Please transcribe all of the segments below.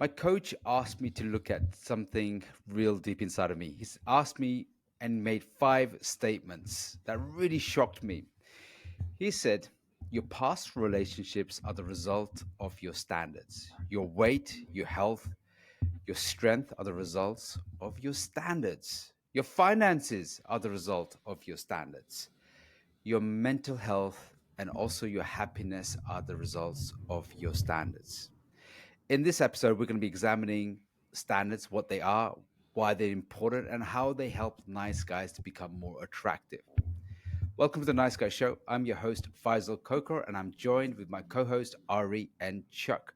My coach asked me to look at something real deep inside of me. He's asked me and made five statements that really shocked me. He said, your past relationships are the result of your standards. Your weight, your health, your strength are the results of your standards. Your finances are the result of your standards. Your mental health and also your happiness are the results of your standards. In this episode, we're going to be examining standards, what they are, why they're important, and how they help nice guys to become more attractive. Welcome to the Nice Guy Show. I'm your host, Faisal Kokor, and I'm joined with my co host, Ari and Chuck.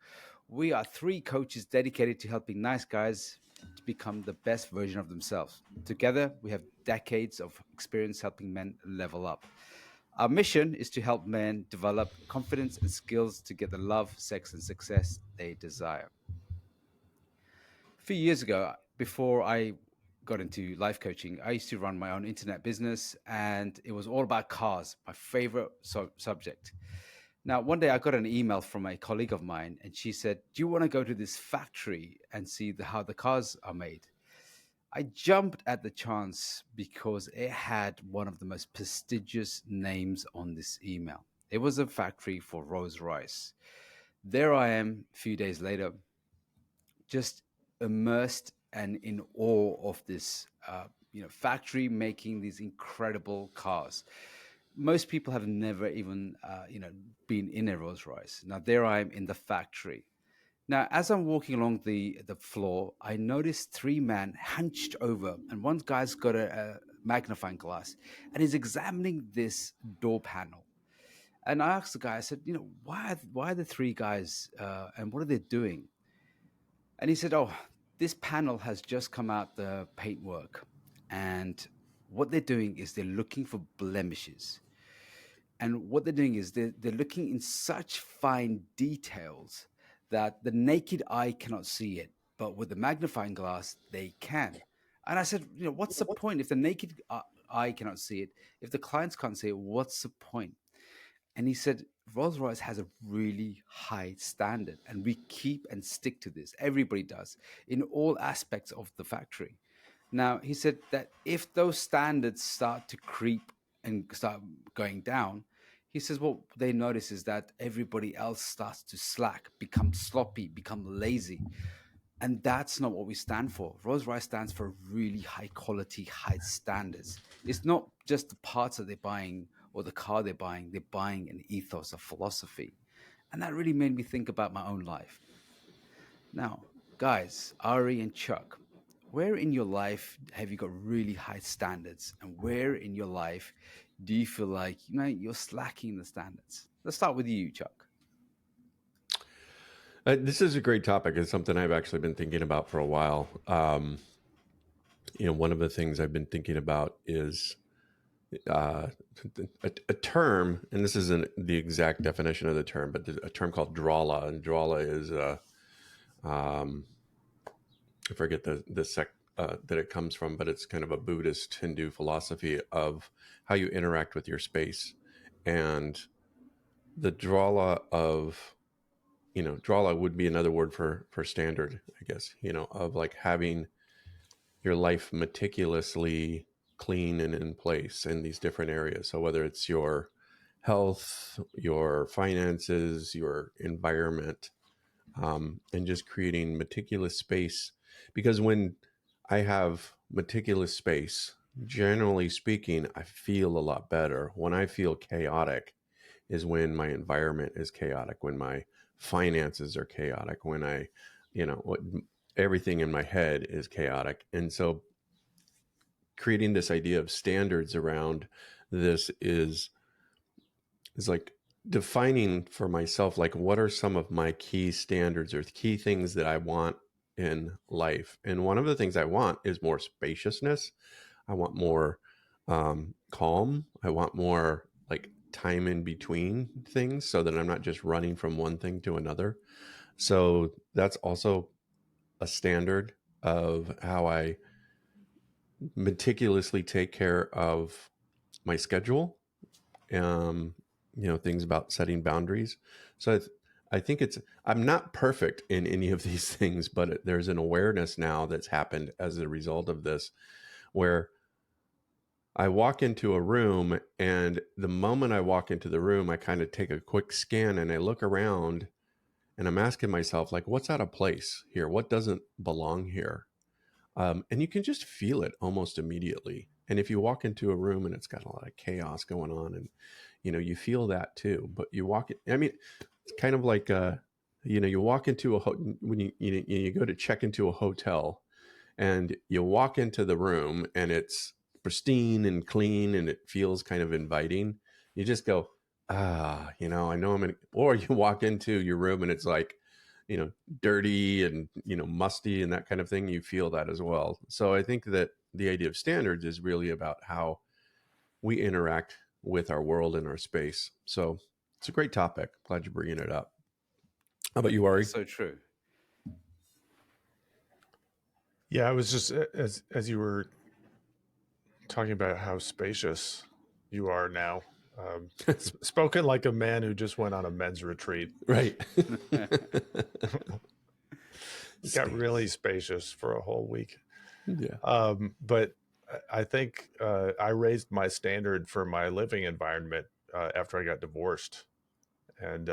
We are three coaches dedicated to helping nice guys to become the best version of themselves. Together, we have decades of experience helping men level up. Our mission is to help men develop confidence and skills to get the love, sex, and success they desire. A few years ago, before I got into life coaching, I used to run my own internet business and it was all about cars, my favorite subject. Now, one day I got an email from a colleague of mine and she said, do you want to go to this factory and see how the cars are made? I jumped at the chance because it had one of the most prestigious names on this email. It was a factory for Rolls Royce. There I am a few days later, just immersed and in awe of this factory making these incredible cars. Most people have never even been in a Rolls Royce. Now there I am in the factory. Now, as I'm walking along the floor, I noticed three men hunched over, and one guy's got a magnifying glass, and he's examining this door panel. And I asked the guy, I said, why are the three guys, and what are they doing? And he said, oh, this panel has just come out the paintwork. And what they're doing is they're looking for blemishes. And what they're doing is they're looking in such fine details that the naked eye cannot see it. But with the magnifying glass, they can. And I said, what's the point if the naked eye cannot see it? If the clients can't see it, what's the point? And he said, Rolls Royce has a really high standard, and we keep and stick to this. Everybody does in all aspects of the factory. Now, he said that if those standards start to creep and start going down, he says, what they notice is that everybody else starts to slack, become sloppy, become lazy. And that's not what we stand for. Rolls Royce stands for really high quality, high standards. It's not just the parts that they're buying or the car they're buying an ethos, a philosophy. And that really made me think about my own life. Now, guys, Ari and Chuck, where in your life have you got really high standards? And where in your life do you feel like you're slacking the standards? Let's start with you, Chuck. This is a great topic. It's something I've actually been thinking about for a while. One of the things I've been thinking about is uh, a term, and this isn't the exact definition of the term, but a term called drawla. And drawla is, I forget the sect that it comes from, but it's kind of a Buddhist Hindu philosophy of how you interact with your space. And the drawla of drawla would be another word for standard, I guess, of like having your life meticulously clean and in place in these different areas. So whether it's your health, your finances, your environment, and just creating meticulous space. Because when I have meticulous space, generally speaking, I feel a lot better. When I feel chaotic is when my environment is chaotic, when my finances are chaotic, when what everything in my head is chaotic. And so creating this idea of standards around this is like defining for myself, like, what are some of my key standards or key things that I want in life? And one of the things I want is more spaciousness. I want more calm. I want more like time in between things so that I'm not just running from one thing to another. So that's also a standard of how I meticulously take care of my schedule, things about setting boundaries. So I think I'm not perfect in any of these things, but there's an awareness now that's happened as a result of this, where I walk into a room, and the moment I walk into the room, I kind of take a quick scan and I look around, and I'm asking myself, like, what's out of place here? What doesn't belong here? And you can just feel it almost immediately. And if you walk into a room and it's got a lot of chaos going on, and you feel that too. But you walk in, I mean, it's kind of like you walk into when you go to check into a hotel, and you walk into the room and it's pristine and clean and it feels kind of inviting. You just go, I know I'm in. Or you walk into your room and it's like, dirty and musty and that kind of thing. You feel that as well. So I think that the idea of standards is really about how we interact with our world and our space. So it's a great topic. Glad you're bringing it up. How about you, That's Ari? so true. Yeah, I was just as you were talking about how spacious you are now. Spoken like a man who just went on a men's retreat. Right. It got really spacious for a whole week. Yeah. But I think I raised my standard for my living environment after I got divorced, and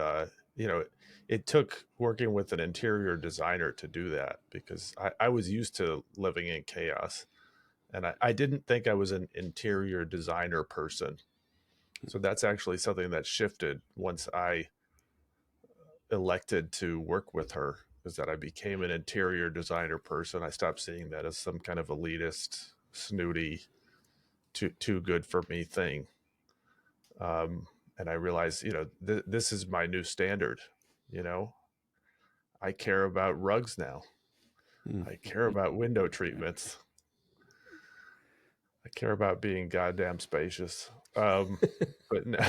you know, it took working with an interior designer to do that because I was used to living in chaos, and I didn't think I was an interior designer person. So that's actually something that shifted once I elected to work with her, is that I became an interior designer person. I stopped seeing that as some kind of elitist, snooty, too good for me thing. And I realized, this is my new standard. You know, I care about rugs now. Mm. I care about window treatments. I care about being goddamn spacious. But no,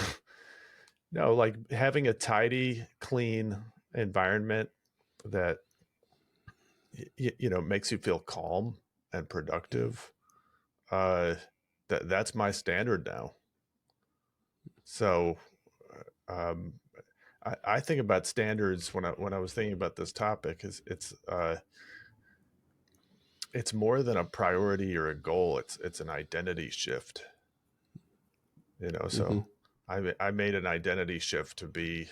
no, like having a tidy, clean environment that makes you feel calm and productive. Uh, that's my standard now. So, um, I think about standards when I was thinking about this topic. Is it's more than a priority or a goal. It's an identity shift. Hmm. So I made an identity shift to be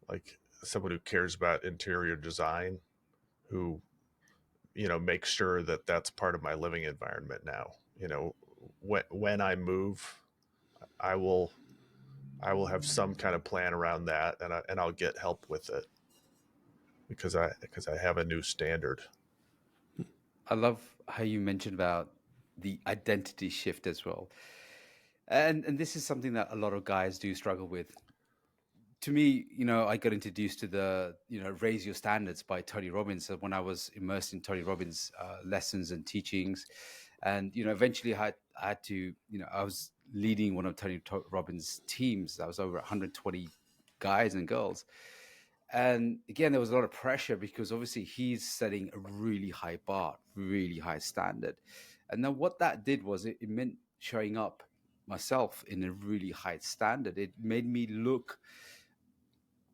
like someone who cares about interior design, who make sure that that's part of my living environment now. When I move, I will I will have some kind of plan around that, and I'll get help with it because I have a new standard. I love how you mentioned about the identity shift as well. And this is something that a lot of guys do struggle with. To me, I got introduced to the, Raise Your Standards by Tony Robbins. So when I was immersed in Tony Robbins' lessons and teachings, and, eventually I had to, I was leading one of Robbins' teams. I was over 120 guys and girls. And again, there was a lot of pressure because obviously he's setting a really high bar, really high standard. And then what that did was it meant showing up myself in a really high standard. It made me look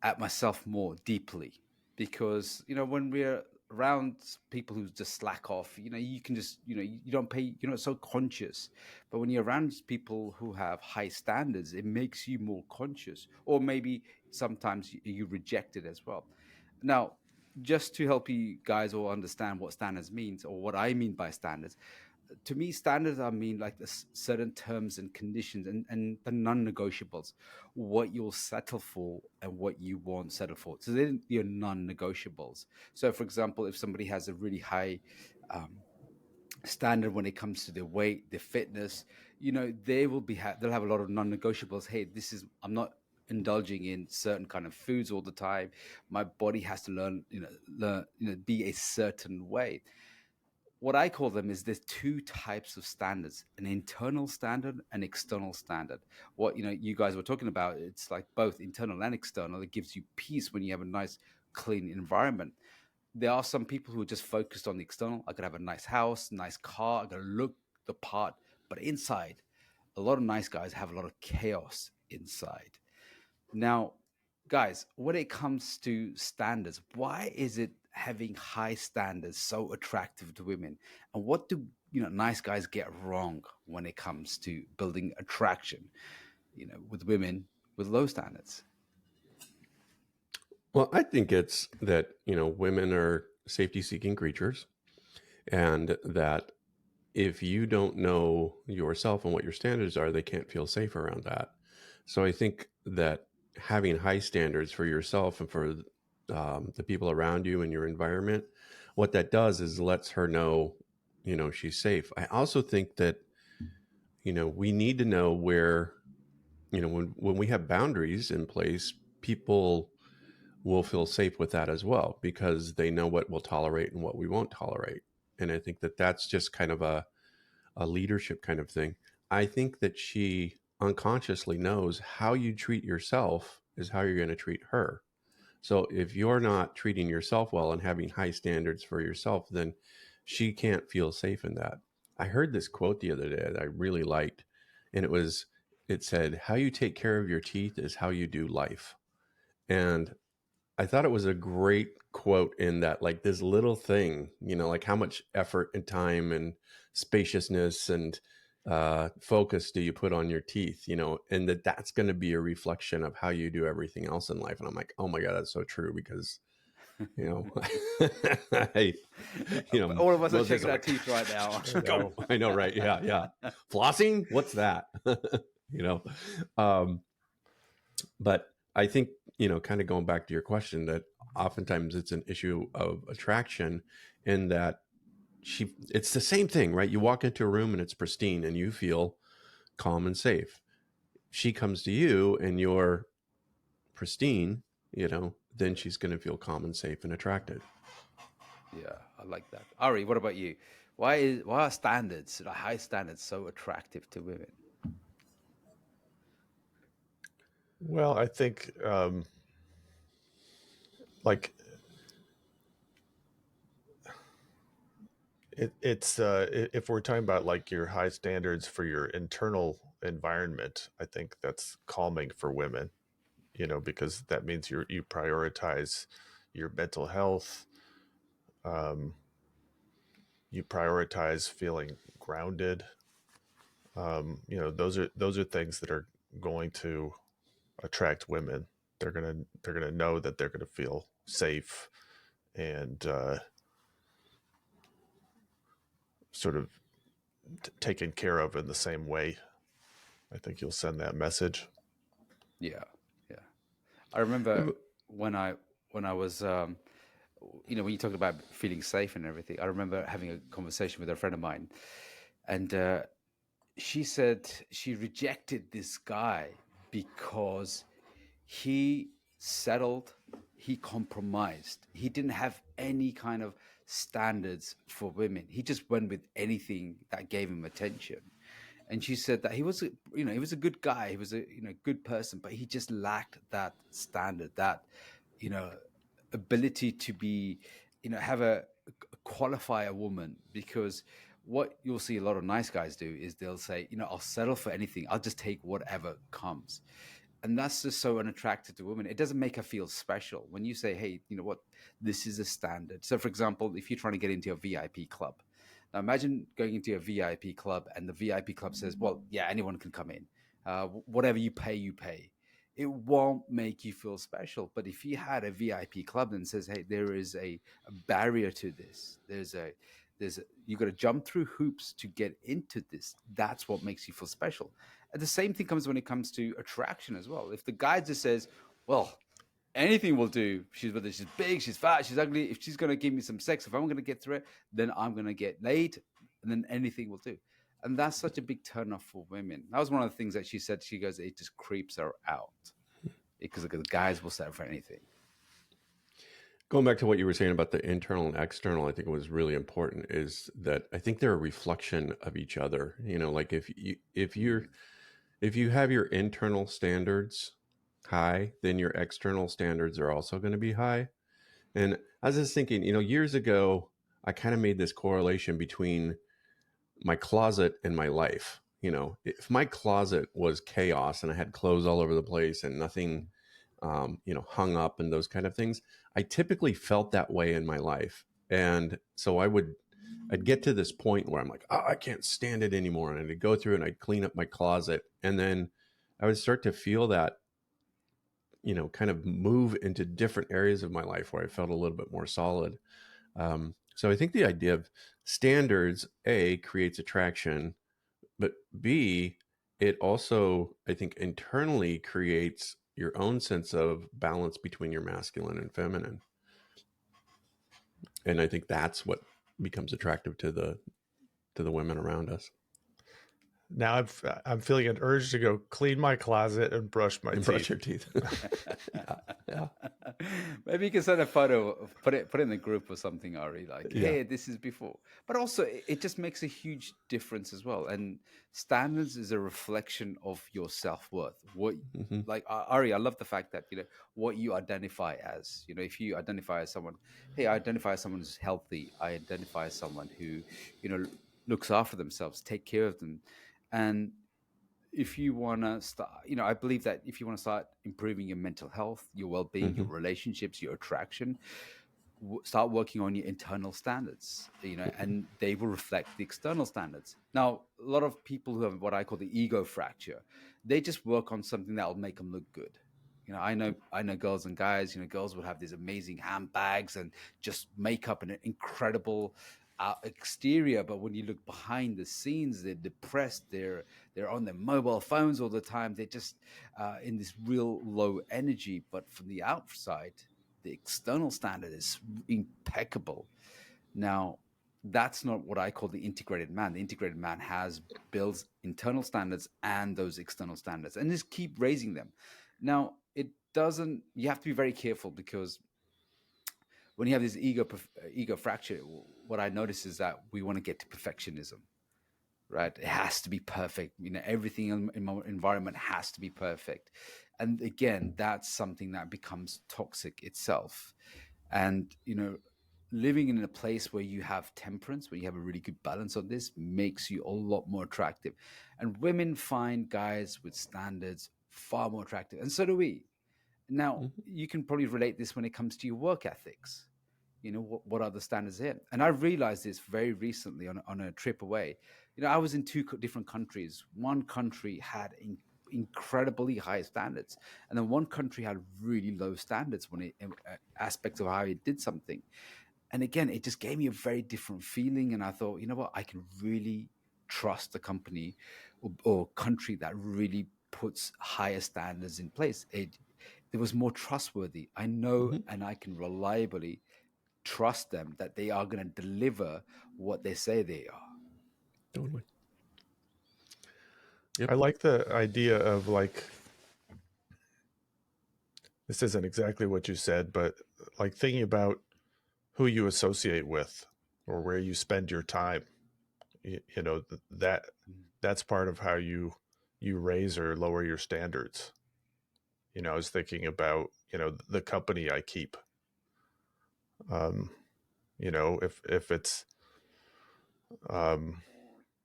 at myself more deeply because when we're around people who just slack off, you can just you don't pay, you're not so conscious. But when you're around people who have high standards, it makes you more conscious, or maybe sometimes you reject it as well. Now, just to help you guys all understand what standards means, or what I mean by standards, to me, standards I mean like the certain terms and conditions, and the non-negotiables, what you'll settle for and what you won't settle for. So they're your non-negotiables. So, for example, if somebody has a really high um, standard when it comes to their weight, their fitness, they will they'll have a lot of non-negotiables. Hey, this is I'm not indulging in certain kind of foods all the time. My body has to be a certain way. What I call them is there's two types of standards: an internal standard and external standard. What you guys were talking about, it's like both internal and external. It gives you peace when you have a nice, clean environment. There are some people who are just focused on the external. I could have a nice house, nice car, I gotta look the part, but inside, a lot of nice guys have a lot of chaos inside. Now, guys, when it comes to standards, why is it having high standards so attractive to women? And what do nice guys get wrong when it comes to building attraction, with women with low standards? Well, I think it's that, women are safety seeking creatures, and that if you don't know yourself and what your standards are, they can't feel safe around that. So I think that having high standards for yourself and for the people around you and your environment, what that does is lets her know, she's safe. I also think that, we need to know where, when we have boundaries in place, people will feel safe with that as well, because they know what we'll tolerate and what we won't tolerate. And I think that that's just kind of a leadership kind of thing. I think that she unconsciously knows how you treat yourself is how you're going to treat her. So if you're not treating yourself well and having high standards for yourself, then she can't feel safe in that. I heard this quote the other day that I really liked, and it said, "How you take care of your teeth is how you do life." And I thought it was a great quote, in that, like, this little thing, like how much effort and time and spaciousness and focus do you put on your teeth, and that's going to be a reflection of how you do everything else in life. And I'm like, oh my God, that's so true, because, you know, I, All of us are most days shaking I'm our like, teeth right now. I know. I know, right? Yeah, yeah. Flossing? What's that? you know, um, but I think, kind of going back to your question, that oftentimes it's an issue of attraction, in that it's the same thing, right? You walk into a room and it's pristine and you feel calm and safe. She comes to you and you're pristine, then she's going to feel calm and safe and attracted. Yeah, I like that. Ari, what about you? Why are standards, high standards, so attractive to women? Well, I think like if we're talking about like your high standards for your internal environment, I think that's calming for women, because that means you prioritize your mental health, um, you prioritize feeling grounded. Those are things that are going to attract women. They're gonna know that they're gonna feel safe and sort of taken care of in the same way. I think you'll send that message. Yeah, yeah. I remember when I was, when you talk about feeling safe and everything. I remember having a conversation with a friend of mine, and she said she rejected this guy because he settled, he compromised, he didn't have any kind of standards for women. He just went with anything that gave him attention. And she said that he was he was a good guy, he was a good person, but he just lacked that standard, that you know ability to be have qualify a woman. Because what you'll see a lot of nice guys do is they'll say, I'll settle for anything, I'll just take whatever comes. And that's just so unattractive to women. It doesn't make her feel special when you say, hey, you know what, this is a standard. So for example, if you're trying to get into a VIP club, now imagine going into a VIP club and the VIP club says, well, yeah, anyone can come in, whatever you pay, you pay. It won't make you feel special. But if you had a VIP club that says, hey, there is a barrier to this, you got to jump through hoops to get into this, that's what makes you feel special. And the same thing comes when it comes to attraction as well. If the guy just says, well, anything will do, whether she's big, she's fat, she's ugly, if she's going to give me some sex, if I'm going to get through it, then I'm going to get laid, and then anything will do. And that's such a big turn off for women. That was one of the things that she said. She goes, it just creeps her out because the guys will settle for anything. Going back to what you were saying about the internal and external, I think it was really important, is that I think they're a reflection of each other. Like if you have your internal standards high, then your external standards are also going to be high. And I was just thinking, years ago, I kind of made this correlation between my closet and my life. If my closet was chaos and I had clothes all over the place and nothing hung up and those kind of things. I typically felt that way in my life. And so I'd get to this point where I'm like, oh, I can't stand it anymore. And I'd go through and I'd clean up my closet. And then I would start to feel that, kind of move into different areas of my life where I felt a little bit more solid. So I think the idea of standards, A, creates attraction, but B, it also, I think, internally creates your own sense of balance between your masculine and feminine. And I think that's what becomes attractive to the women around us. Now I'm feeling an urge to go clean my closet and brush my And teeth. brush your teeth. yeah. Maybe you can send a photo, put it in the group or something, Ari. Like, Yeah. hey, this is before. But also, it just makes a huge difference as well. And standards is a reflection of your self worth. Mm-hmm. Like Ari, I love the fact that what you identify as. If you identify as someone, hey, I identify as someone who's healthy. I identify as someone who looks after themselves, take care of them, and if you want to start, I believe that if you want to start improving your mental health, your well-being, Mm-hmm. your relationships, your attraction, start working on your internal standards, and they will reflect the external standards. Now, a lot of people who have what I call the ego fracture, they just work on something that will make them look good. I know girls and guys, girls will have these amazing handbags and just makeup and an incredible exterior, but when you look behind the scenes, they're depressed. They're on their mobile phones all the time. They're just in this real low energy. But from the outside, the external standard is impeccable. Now, that's not what I call the integrated man. The integrated man builds internal standards and those external standards, and just keep raising them. Now, it doesn't. You have to be very careful, because when you have this ego fracture, what I notice is that we want to get to perfectionism, right? It has to be perfect. Everything in my environment has to be perfect. And again, that's something that becomes toxic itself. And, living in a place where you have temperance, where you have a really good balance on this, makes you a lot more attractive. And women find guys with standards far more attractive. And so do we. Now, Mm-hmm. you can probably relate this when it comes to your work ethics. What are the standards here? And I realized this very recently on a trip away. I was in two different countries. One country had incredibly high standards, and then one country had really low standards when aspects of how it did something. And again, it just gave me a very different feeling. And I thought, you know what, I can really trust the company or country that really puts higher standards in place. It was more trustworthy. I know, Mm-hmm. and I can reliably trust them that they are going to deliver what they say they are. Totally. I like the idea of, like, this isn't exactly what you said, but like thinking about who you associate with or where you spend your time. That that's part of how you raise or lower your standards. I was thinking about, the company I keep. If it's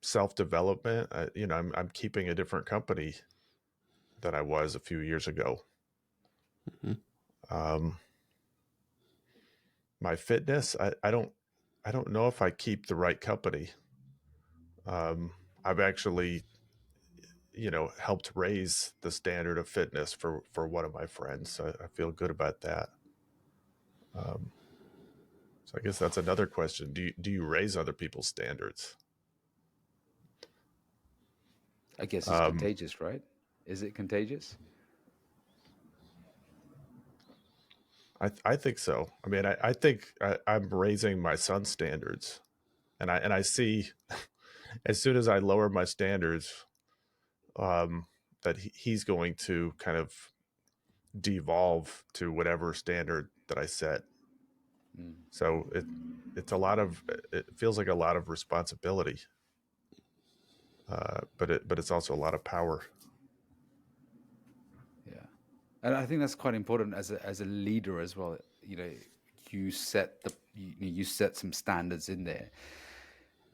self-development, I'm keeping a different company than I was a few years ago. Mm-hmm. My fitness, I don't know if I keep the right company. I've actually, helped raise the standard of fitness for one of my friends. So I feel good about that. So I guess that's another question. Do you raise other people's standards? I guess it's contagious, right? Is it contagious? I think so. I mean, I think I'm raising my son's standards, and I see as soon as I lower my standards, that he's going to kind of devolve to whatever standard that I set. Mm. So it feels like a lot of responsibility, but it's also a lot of power. Yeah, and I think that's quite important as a leader as well. You set some standards in there,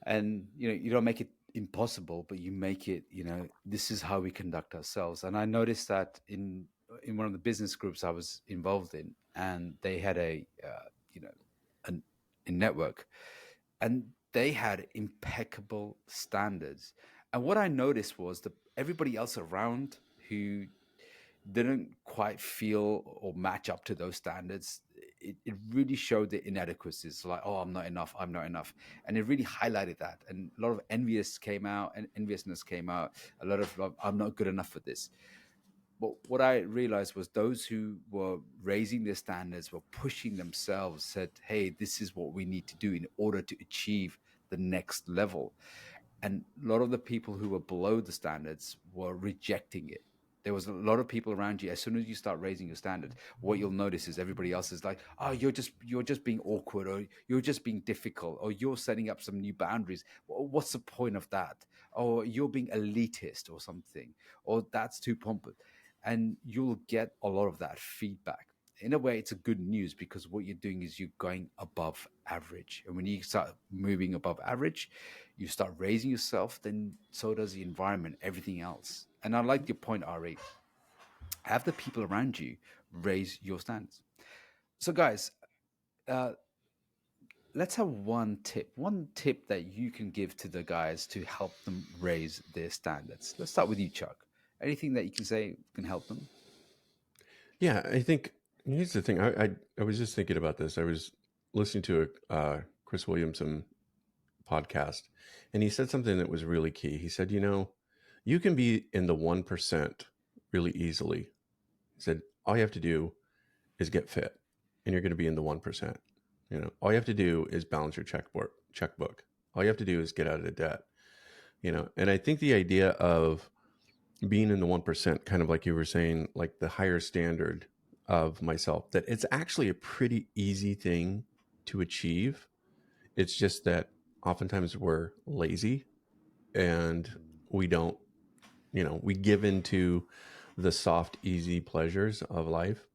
and you don't make it impossible, but you make it. This is how we conduct ourselves. And I noticed that in one of the business groups I was involved in, and they had you know, a network, and they had impeccable standards. And what I noticed was that everybody else around who didn't quite feel or match up to those standards, it really showed the inadequacies. Like, oh, I'm not enough, I'm not enough. And it really highlighted that. And a lot of enviousness came out, a lot of I'm not good enough for this. But what I realized was those who were raising their standards, were pushing themselves, said, hey, this is what we need to do in order to achieve the next level. And a lot of the people who were below the standards were rejecting it. There was a lot of people around you. As soon as you start raising your standard, what you'll notice is everybody else is like, oh, you're just being awkward, or you're just being difficult, or you're setting up some new boundaries. What's the point of that? Or you're being elitist or something, or that's too pompous. And you'll get a lot of that feedback. In a way, it's a good news, because what you're doing is you're going above average. And when you start moving above average, you start raising yourself, then so does the environment, everything else. And I like your point, Ari. Have the people around you raise your standards. So, guys, uh, let's have one tip that you can give to the guys to help them raise their standards. Let's start with you, Chuck. Anything that you can say can help them? Yeah, I think here's the thing. I was just thinking about this. I was listening to a Chris Williamson podcast, and he said something that was really key. He said, you can be in the 1% really easily. He said, all you have to do is get fit, and you're going to be in the 1%. All you have to do is balance your checkbook. All you have to do is get out of debt. And I think the idea of being in the 1%, kind of like you were saying, like the higher standard of myself, that it's actually a pretty easy thing to achieve. It's just that oftentimes we're lazy and we don't, we give into the soft, easy pleasures of life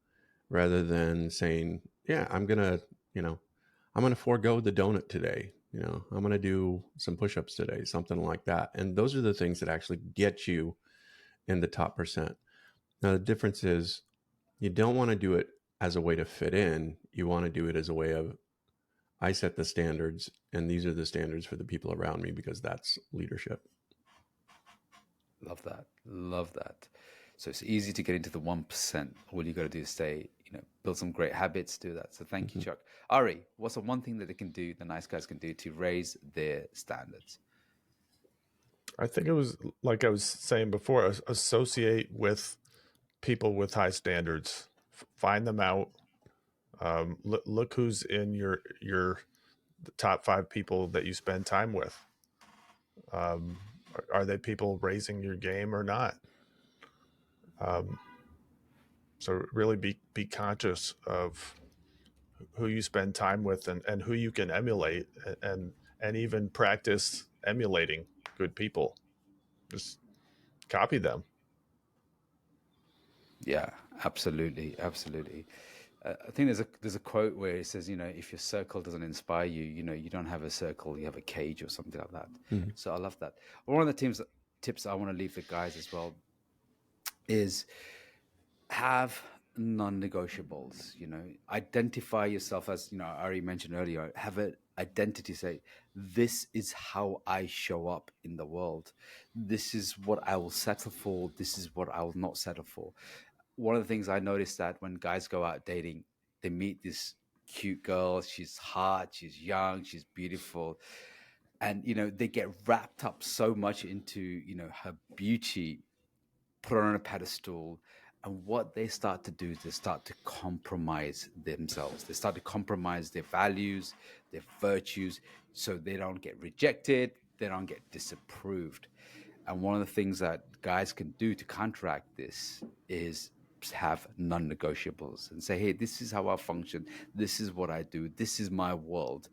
rather than saying, yeah, I'm going to forego the donut today. I'm going to do some push-ups today, something like that. And those are the things that actually get you in the top percent. Now, the difference is you don't want to do it as a way to fit in. You want to do it as a way of, I set the standards, and these are the standards for the people around me, because that's leadership. Love that. Love that. So it's easy to get into the 1%. All you got to do is stay, build some great habits, do that. So thank you, Chuck. Ari, what's the one thing that they can do, the nice guys can do to raise their standards? I think it was like I was saying before, associate with people with high standards, find them out. Look who's in the top 5 people that you spend time with. Are they people raising your game or not? So really be conscious of who you spend time with, and who you can emulate, and even practice emulating good people. Just copy them. Yeah, absolutely, absolutely. I think there's a quote where it says, if your circle doesn't inspire you, you don't have a circle, you have a cage or something like that. Mm-hmm. So I love that. One of the tips I want to leave the guys as well is have non-negotiables. Identify yourself as, I already mentioned earlier, have an identity. Say, this is how I show up in the world, this is what I will settle for, this is what I will not settle for. One of the things I noticed that when guys go out dating, they meet this cute girl, she's hot, she's young, she's beautiful, and they get wrapped up so much into her beauty, put her on a pedestal. And what they start to do is they start to compromise themselves. They start to compromise their values, their virtues, so they don't get rejected, they don't get disapproved. And one of the things that guys can do to counteract this is have non-negotiables and say, hey, this is how I function, this is what I do, this is my world.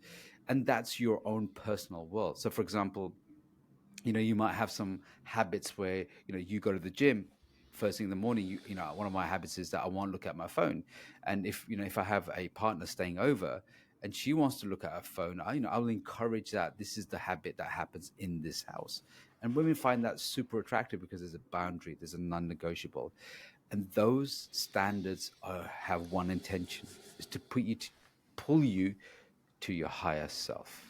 And that's your own personal world. So for example, you might have some habits where you go to the gym first thing in the morning. One of my habits is that I won't look at my phone. And if I have a partner staying over and she wants to look at her phone, I'll encourage that. This is the habit that happens in this house. And women find that super attractive because there's a boundary, there's a non-negotiable. And those standards have one intention, is to pull you to your higher self.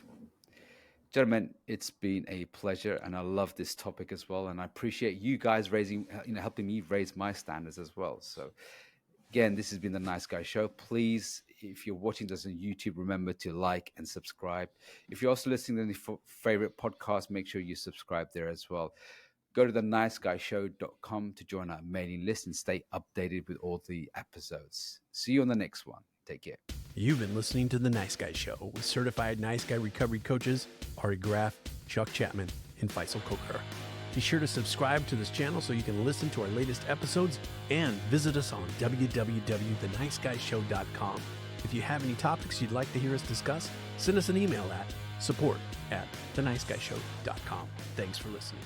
Gentlemen, it's been a pleasure, and I love this topic as well. And I appreciate you guys helping me raise my standards as well. So, again, this has been the Nice Guy Show. Please, if you're watching this on YouTube, remember to like and subscribe. If you're also listening to any favorite podcast, make sure you subscribe there as well. Go to theniceguyshow.com to join our mailing list and stay updated with all the episodes. See you on the next one. Take care. You've been listening to The Nice Guy Show with certified Nice Guy recovery coaches Ari Graff, Chuck Chapman, and Faisal Kokar. Be sure to subscribe to this channel so you can listen to our latest episodes and visit us on www.theniceguyshow.com. If you have any topics you'd like to hear us discuss, send us an email at support@theniceguyshow.com. Thanks for listening.